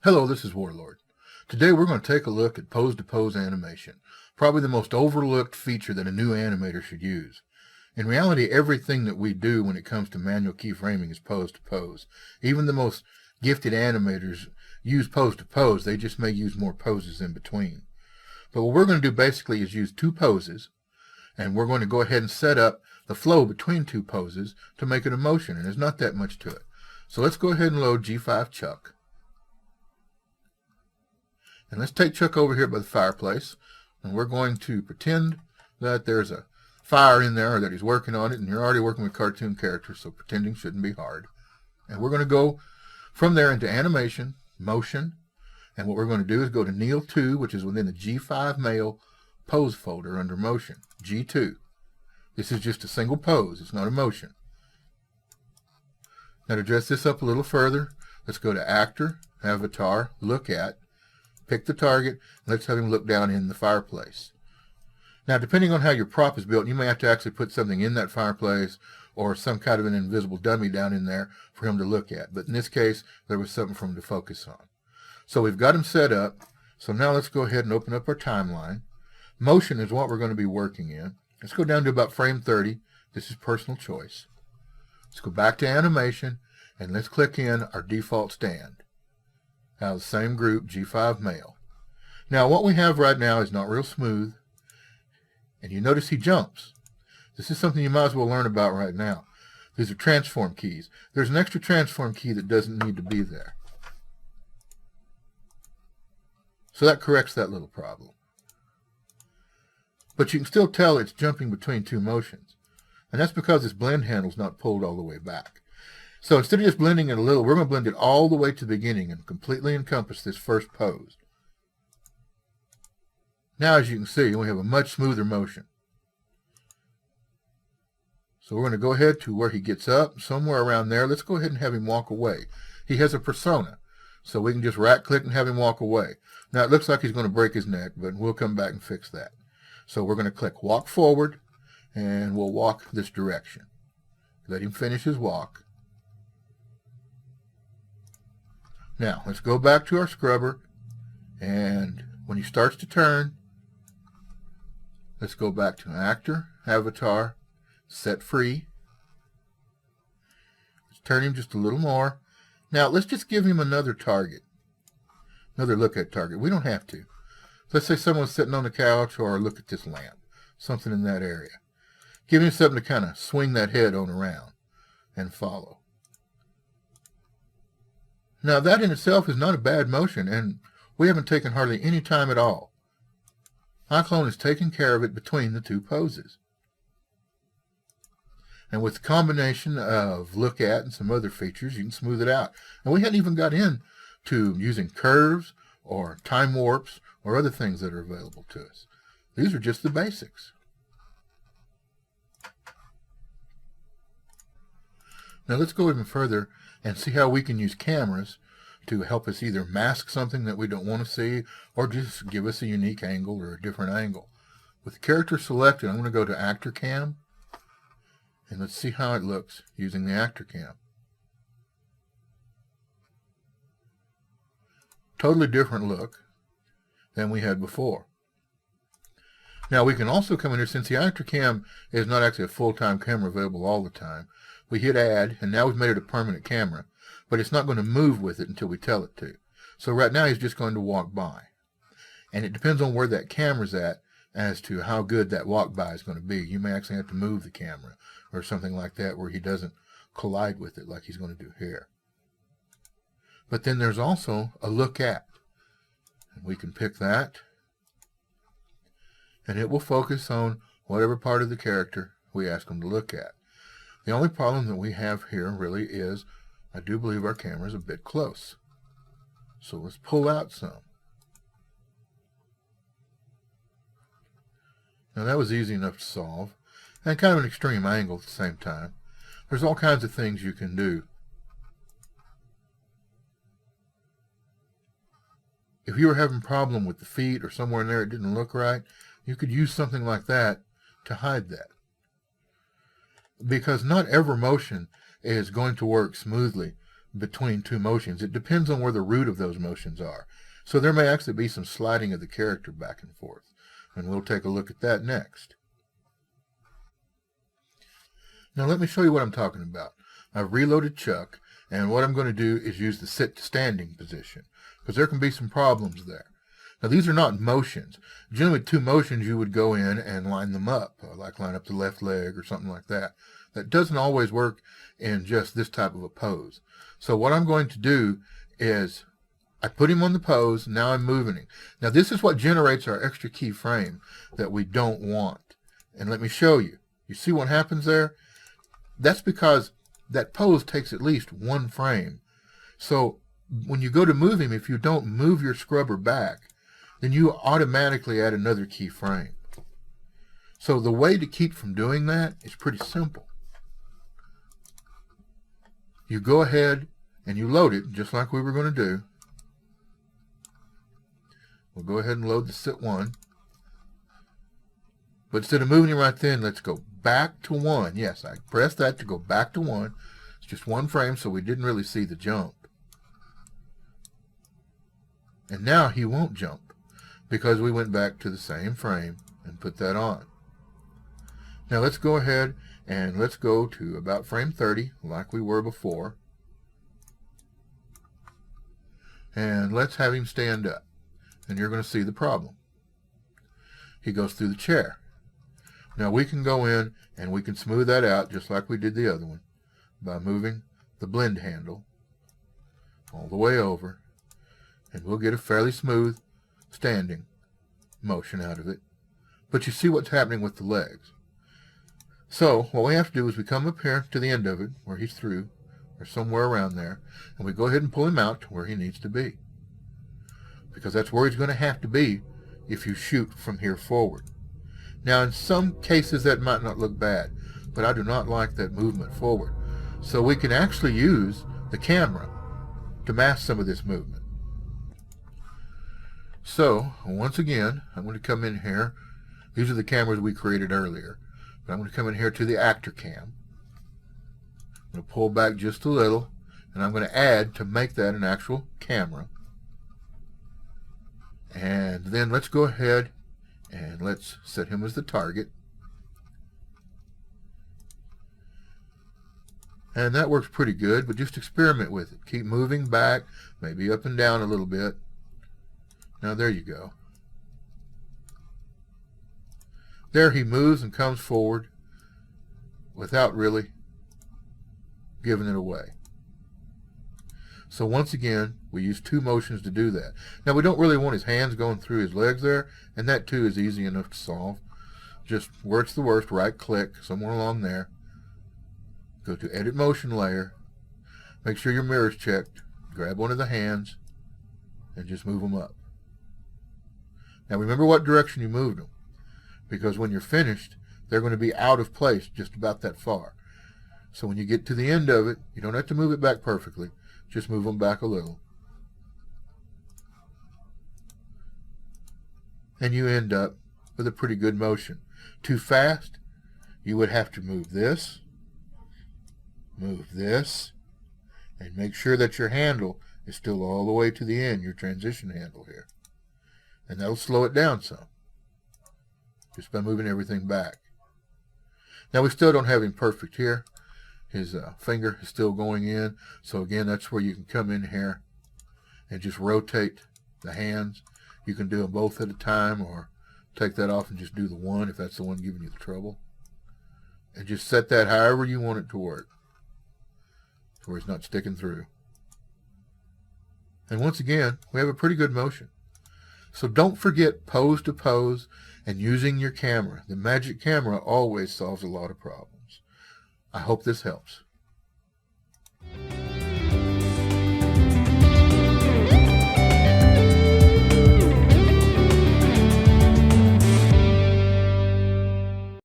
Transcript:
Hello, this is Warlord. Today we're going to take a look at pose-to-pose animation, probably the most overlooked feature that a new animator should use. In reality, everything that we do when it comes to manual keyframing is pose-to-pose. Even the most gifted animators use pose-to-pose, they just may use more poses in between. But what we're going to do basically is use two poses, and we're going to go ahead and set up the flow between two poses to make it a motion, and there's not that much to it. So let's go ahead and load G5 Chuck. And let's take Chuck over here by the fireplace, and we're going to pretend that there's a fire in there, or that he's working on it, and you're already working with cartoon characters, so pretending shouldn't be hard. And we're going to go from there into animation, motion, and what we're going to do is go to Neil 2, which is within the G5 Male pose folder under motion, G2. This is just a single pose, it's not a motion. Now to dress this up a little further, let's go to Actor, Avatar, Look At, pick the target, and let's have him look down in the fireplace. Now, depending on how your prop is built, you may have to actually put something in that fireplace or some kind of an invisible dummy down in there for him to look at. But in this case, there was something for him to focus on. So we've got him set up. So now let's go ahead and open up our timeline. Motion is what we're going to be working in. Let's go down to about frame 30. This is personal choice. Let's go back to animation, and let's click in our default stand. Now the same group, G5 Male. Now what we have right now is not real smooth, and you notice he jumps. This is something you might as well learn about right now. These are transform keys. There's an extra transform key that doesn't need to be there. So that corrects that little problem. But you can still tell it's jumping between two motions, and that's because this blend handle's not pulled all the way back. So instead of just blending it a little, we're going to blend it all the way to the beginning and completely encompass this first pose. Now, as you can see, we have a much smoother motion. So we're going to go ahead to where he gets up, somewhere around there. Let's go ahead and have him walk away. He has a persona, so we can just right-click and have him walk away. Now, it looks like he's going to break his neck, but we'll come back and fix that. So we're going to click Walk Forward, and we'll walk this direction. Let him finish his walk. Now, let's go back to our scrubber, and when he starts to turn, let's go back to Actor, Avatar, Set Free. Let's turn him just a little more. Now, let's just give him another target, another look at target. We don't have to. Let's say someone's sitting on the couch, or look at this lamp, something in that area. Give him something to kind of swing that head on around and follow. Now that in itself is not a bad motion, and we haven't taken hardly any time at all. iClone is taking care of it between the two poses. And with the combination of Look At and some other features, you can smooth it out. And we hadn't even got into using curves or time warps or other things that are available to us. These are just the basics. Now let's go even further and see how we can use cameras to help us either mask something that we don't want to see or just give us a unique angle or a different angle. With the character selected, I'm going to go to Actor Cam, and let's see how it looks using the Actor Cam. Totally different look than we had before. Now we can also come in here, since the Actor Cam is not actually a full-time camera available all the time, we hit Add, and now we've made it a permanent camera, but it's not going to move with it until we tell it to. So right now he's just going to walk by. And it depends on where that camera's at as to how good that walk by is going to be. You may actually have to move the camera or something like that where he doesn't collide with it like he's going to do here. But then there's also a Look At. And we can pick that, and it will focus on whatever part of the character we ask him to look at. The only problem that we have here really is I do believe our camera is a bit close. So let's pull out some. Now that was easy enough to solve, and kind of an extreme angle at the same time. There's all kinds of things you can do. If you were having a problem with the feet or somewhere in there it didn't look right, you could use something like that to hide that. Because not every motion is going to work smoothly between two motions. It depends on where the root of those motions are. So there may actually be some sliding of the character back and forth. And we'll take a look at that next. Now let me show you what I'm talking about. I've reloaded Chuck, and what I'm going to do is use the sit to standing position, because there can be some problems there. Now these are not motions. Generally with two motions you would go in and line them up, like line up the left leg or something like that. That doesn't always work in just this type of a pose. So what I'm going to do is I put him on the pose, now I'm moving him. Now this is what generates our extra keyframe that we don't want. And let me show you. You see what happens there? That's because that pose takes at least one frame. So when you go to move him, if you don't move your scrubber back, then you automatically add another keyframe. So the way to keep from doing that is pretty simple. You go ahead and you load it just like we were going to do. We'll go ahead and load the sit one. But instead of moving it right then, let's go back to 1. Yes, I pressed that to go back to 1. It's just one frame, so we didn't really see the jump. And now he won't jump because we went back to the same frame and put that on. Now let's go ahead and let's go to about frame 30 like we were before. And let's have him stand up. And you're going to see the problem. He goes through the chair. Now we can go in and we can smooth that out just like we did the other one by moving the blend handle all the way over, and we'll get a fairly smooth standing motion out of it. But you see what's happening with the legs. So what we have to do is we come up here to the end of it where he's through, or somewhere around there, and we go ahead and pull him out to where he needs to be, because that's where he's going to have to be if you shoot from here forward. Now in some cases that might not look bad, but I do not like that movement forward. So we can actually use the camera to mask some of this movement. So once again, I'm going to come in here. These are the cameras we created earlier. But I'm going to come in here to the actor cam. I'm going to pull back just a little, and I'm going to add to make that an actual camera. And then let's go ahead and let's set him as the target. And that works pretty good, but just experiment with it. Keep moving back, maybe up and down a little bit. Now there you go. There he moves and comes forward without really giving it away. So once again, we use two motions to do that. Now we don't really want his hands going through his legs there, and that too is easy enough to solve. Just where it's the worst, right click somewhere along there. Go to Edit Motion Layer. Make sure your mirror's checked. Grab one of the hands and just move them up. Now remember what direction you moved them, because when you're finished, they're going to be out of place just about that far. So when you get to the end of it, you don't have to move it back perfectly. Just move them back a little. And you end up with a pretty good motion. Too fast, you would have to move this, and make sure that your handle is still all the way to the end, your transition handle here. And that'll slow it down some, just by moving everything back. Now we still don't have him perfect here. His finger is still going in. So again, that's where you can come in here and just rotate the hands. You can do them both at a time, or take that off and just do the one if that's the one giving you the trouble. And just set that however you want it to work, to where it's not sticking through. And once again, we have a pretty good motion. So don't forget pose to pose and using your camera. The magic camera always solves a lot of problems. I hope this helps.